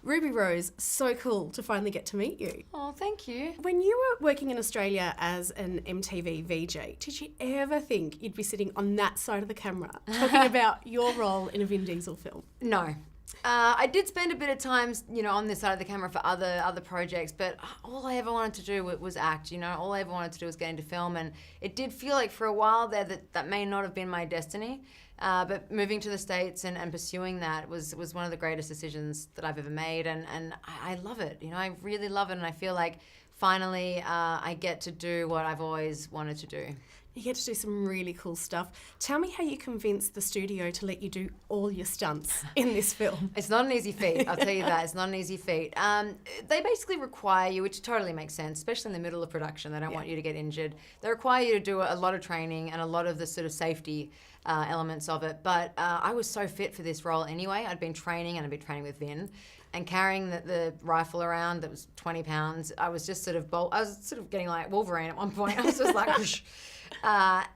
Ruby Rose, so cool to finally get to meet you. Oh, thank you. When you were working in Australia as an MTV VJ, did you ever think you'd be sitting on that side of the camera talking about your role in a Vin Diesel film? No. I did spend a bit of time, on this side of the camera for other projects, but all I ever wanted to do was act, All I ever wanted to do was get into film, and it did feel like for a while there that may not have been my destiny. But moving to the States and pursuing that was one of the greatest decisions that I've ever made, and I love it. I really love it, and I feel like finally I get to do what I've always wanted to do. You get to do some really cool stuff. Tell me how you convinced the studio to let you do all your stunts in this film. It's not an easy feat, I'll tell you that. It's not an easy feat. They basically require you, which totally makes sense, especially in the middle of production. They don't want you to get injured. They require you to do a lot of training and a lot of the sort of safety elements of it. But I was so fit for this role anyway. I'd been training, and I'd been training with Vin. And carrying the rifle around that was 20 pounds, I was just I was sort of getting like Wolverine at one point. I was just like, whoosh. The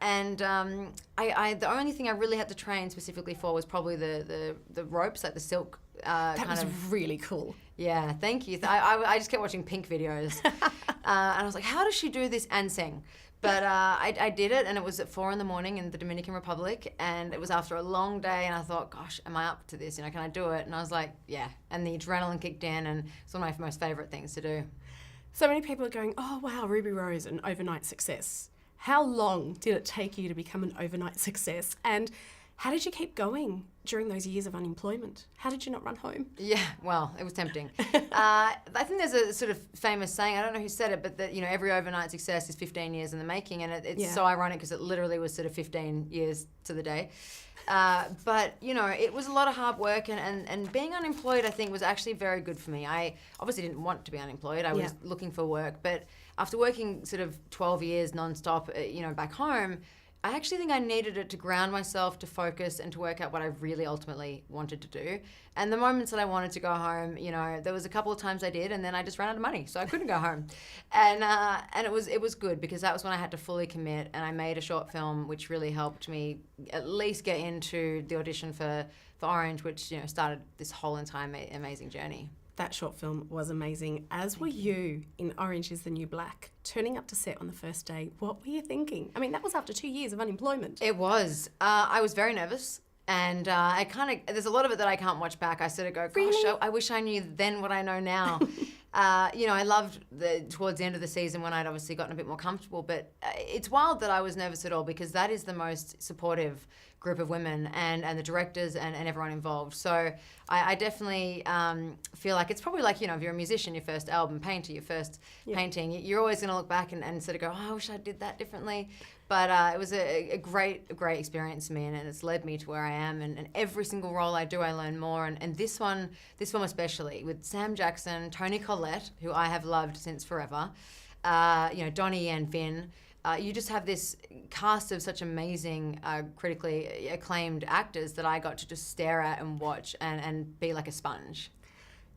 only thing I really had to train specifically for was probably the ropes, like the silk. That was really cool. Yeah, thank you. I just kept watching Pink videos. And I was like, how does she do this and sing? But I did it, and it was at 4 a.m. in the Dominican Republic, and it was after a long day, and I thought, gosh, am I up to this? Can I do it? And I was like, yeah. And the adrenaline kicked in, and it's one of my most favorite things to do. So many people are going, oh, wow, Ruby Rose, an overnight success. How long did it take you to become an overnight success? And how did you keep going during those years of unemployment? How did you not run home? Yeah, well, it was tempting. I think there's a sort of famous saying, I don't know who said it, but that, every overnight success is 15 years in the making, and it's so ironic because it literally was sort of 15 years to the day. But, it was a lot of hard work, and being unemployed, I think, was actually very good for me. I obviously didn't want to be unemployed. I was looking for work, but after working sort of 12 years nonstop, back home, I actually think I needed it to ground myself, to focus, and to work out what I really ultimately wanted to do. And the moments that I wanted to go home, there was a couple of times I did, and then I just ran out of money, so I couldn't go home. And it was good, because that was when I had to fully commit, and I made a short film which really helped me at least get into the audition for Orange, which started this whole entire amazing journey. That short film was amazing, as were you in Orange is the New Black. Turning up to set on the first day, what were you thinking? I mean, that was after 2 years of unemployment. It was. I was very nervous, and there's a lot of it that I can't watch back. I sort of go, gosh, Really? I wish I knew then what I know now. I loved towards the end of the season when I'd obviously gotten a bit more comfortable, but it's wild that I was nervous at all, because that is the most supportive group of women and the directors and everyone involved. So I definitely feel like it's probably like, if you're a musician, your first album, painter, your first painting, you're always going to look back and sort of go, oh, I wish I did that differently. But it was a great experience for me, and it's led me to where I am. And every single role I do, I learn more. And this one especially, with Sam Jackson, Toni Collette, who I have loved since forever, Donnie and Vin. You just have this cast of such amazing, critically acclaimed actors that I got to just stare at and watch and be like a sponge.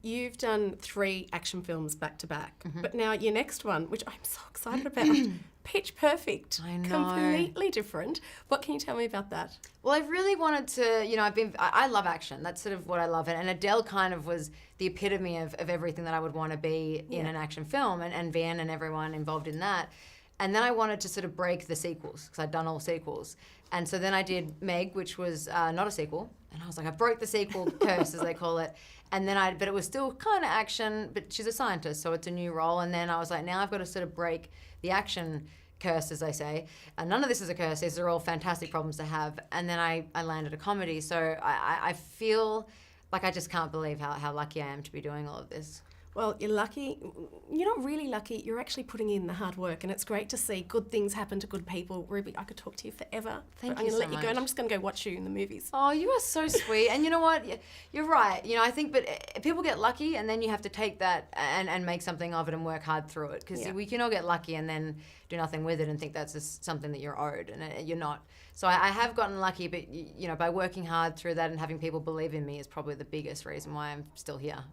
You've done 3 action films back to back, but now your next one, which I'm so excited about, Pitch Perfect. I know. Completely different. What can you tell me about that? Well, I really wanted to, I love action. That's sort of what I love. And Adele kind of was the epitome of everything that I would want to be in an action film, and Van and everyone involved in that. And then I wanted to sort of break the sequels, because I'd done all sequels. And so then I did Meg, which was not a sequel. And I was like, I broke the sequel curse, as they call it. And then but it was still kind of action, but she's a scientist, so it's a new role. And then I was like, now I've got to sort of break the action curse, as they say. And none of this is a curse. These are all fantastic problems to have. And then I landed a comedy. So I feel like I just can't believe how lucky I am to be doing all of this. Well, you're lucky. You're not really lucky. You're actually putting in the hard work, and it's great to see good things happen to good people. Ruby, I could talk to you forever. Thank I'm you going to so let you go, and much. I'm just going to go watch you in the movies. Oh, you are so sweet. And you know what? You're right. I think, but people get lucky, and then you have to take that and make something of it and work hard through it. Because we can all get lucky and then do nothing with it and think that's just something that you're owed, and you're not. So I have gotten lucky, but by working hard through that and having people believe in me is probably the biggest reason why I'm still here.